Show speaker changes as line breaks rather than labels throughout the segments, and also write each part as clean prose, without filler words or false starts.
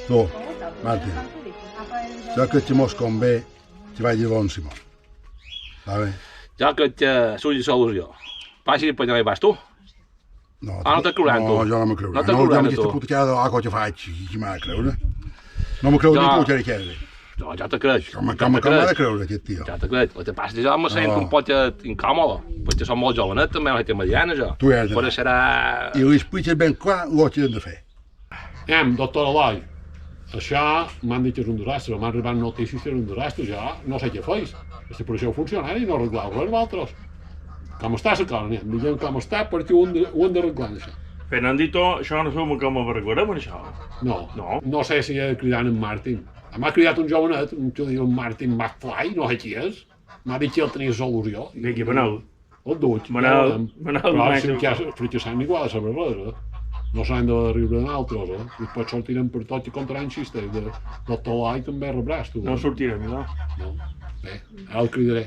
Tu, Martin, ja que ci mos convé, ci vaig dir bon Simó. Sabe?
Ja que surgi solució. Passi i poi vas tu.
No,
no te creuran, tu.
No, jo no me creuré.
No te
No,
creuran,
jo aquesta
tu.
puta cara d'aigua que faig, qui m'ha de creure? No me creu ni tu, Jerry Kelly.
No, ja te crec.
Com m'ha de creure, aquest tio?
Ja te crec. El que passa és que jo me sento un poc incòmode, perquè som molt jovenet, també, la gent mediana, jo.
Tu has de
Però serà...
I li expliques ben clar el que hem de fer.
Doctor Eloi, això m'han dit que és un desastre, m'han arribat notícies que és un desastre, jo no sé què feis. La separació funciona i no arregleu res vosaltres. Com està la cosa, diguem com està perquè ho hem d'arreglar, això.
Fernandito, això no som com ho arreglarem, això?
No sé si he cridat en Martin. M'ha cridat un jovenet, un que diu Martin McFly, no sé qui és. M'ha dit que ell tenia solució.
De qui, Manel?
El duig.
Manel,
però sí que fracassaran igual a saber res, No s'han de riure d'altres, Després sortirem per tot i contaran xistes. Del Eloi també rebràs, tu.
No sortirem, no?
No. Bé, ara el cridaré.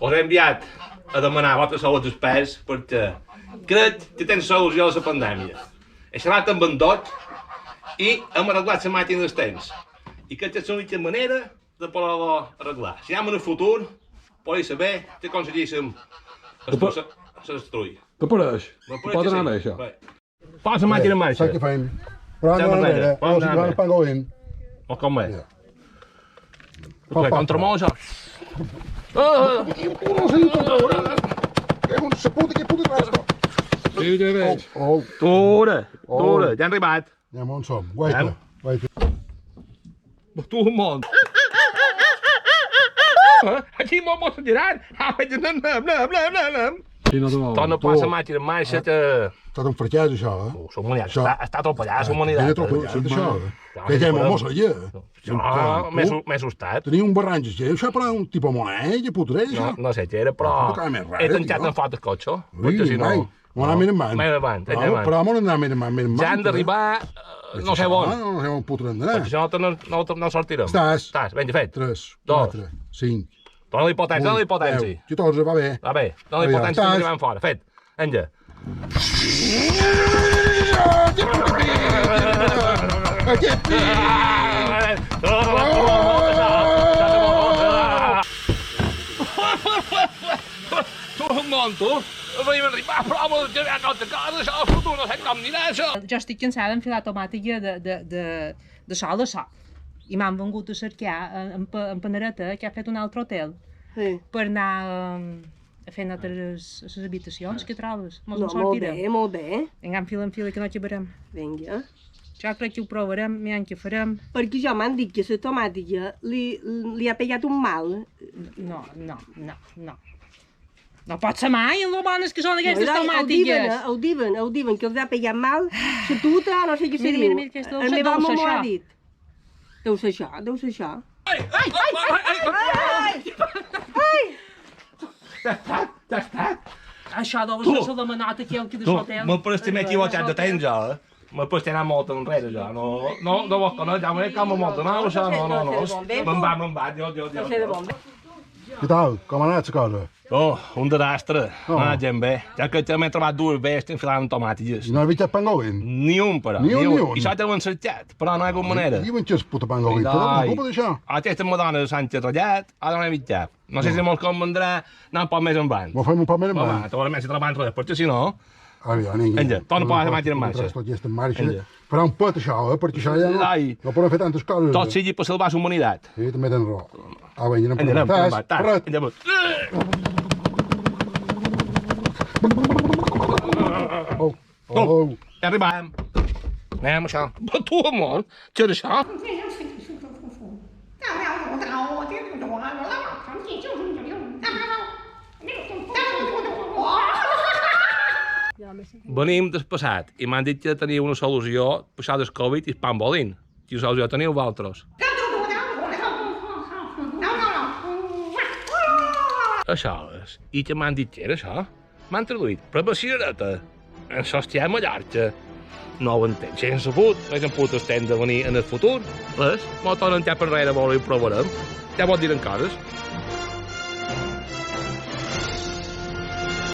Us he enviat a demanar vostres salut experts perquè crec que tens solució a la pandèmia. He xerrat amb en Doc i hem arreglat la màquina dels temps. I crec que és l'única manera de poder-la arreglar. Si anem en el futur, podeu saber que aconseguíssim destruir.
T'apareix? Pot anar bé, això?
Posa la màquina en marxa.
Saps què fem? Però no enrere, o si van pangolint.
O com és?
Contra
molt, això.
Se puta que puta resta.
Sí, ja veig.
Dura, ja han arribat.
Ja on som? Guaita.
Tu un món. Aquí m'ho senyaran. Torna a posar la màquina en marxa que...
Està tan fracàs, això,
Som unitats, està atropellat, som unitats.
Això, que ja m'ho sabia.
M'he assustat.
Tenia un barranc, això per un tipus moneda, putré, això.
No sé què era, però he tancat en fotos cotxe. Perquè si no...
M'ho anar més endavant.
Més endavant, endavant.
Però m'ho anar més endavant.
Ja han d'arribar no sé on.
No sé on putre hem d'anar.
Perquè si no sortirem.
Estàs.
Ben fet.
3,
2,
4, 5.
Dóna la potència.
14, va bé.
Va bé, dóna la potència que arribem fora. Fet. Vinga. Tu un món, tu. Venim arribar, però m'ho he altra cosa, això, el futur no sé com anirà, això.
Jo estic cansada d'enfilar tomàtica de sol a sol. I m'han vengut a cercar en Panareta, que ha fet un altre hotel, per anar a fer altres habitacions. Què trobes? Mos en sortirem.
Molt bé.
Vinga, fila en fila, que no acabarem.
Vinga.
Jo crec que ho provarem, mirant què farem.
Perquè jo m'han dit que la tomàtica li ha pegat un mal.
No. No pot ser mai, en lo bones que són aquestes tomàtiques.
Ho diuen, que els ha pegat mal. La tuta, no sé què se diu.
Mira,
El meu home m'ho ha dit. Deu ser això.
Ai! Ja està.
Això deu ser la demanat aquí al que de l'hotel.
Me'l prestem equivocat de temps, jo, Me'l prestem anar molt enrere, jo. No vols conèixer, ja m'he com molt anar, això, no. Me'n va, jo.
Què tal? Com ha anat la cosa?
Un desastre. No ha anat gent bé. Ja que m'he trobat dues bèsties enfilant tomàtiques.
I no ha vist el pangolin?
Ni un, però.
Ni un.
I això t'ho he encertat, però no hi ha hagut manera.
Diuen que és puta pangolin, però no culpa d'això.
Aquesta madona de Sánchez ratllat, ara no he vist cap. No sé si mos convendrà anar un poc més en van.
M'ho fem un poc més en van.
Home, t'ho si treballem res, perquè si no...
Aviam, vinga.
Vinga, torna a posar la màquina en marxa.
Tot ja està en marxa. Farà un pet, això, perquè això ja no podem fer tantes coses.
Tot sigui per salvar la humanitat.
Sí, també tens raó. Vinga, anem per un tas.
Ja arribàvem. Anem, això. Però tu, amor, què és això? Venim del passat i m'han dit que teniu una solució per això del Covid i el pambolín. Quina solució teniu vosaltres? Això és. I que m'han dit que era això? M'han traduït per Bacireta, en Sostià Mallorca. No ho entenc, si hem sabut, no hem pogut estem de venir en el futur. Res, no tornem cap enrere, vol i ho provarem. Ja pot dir en coses.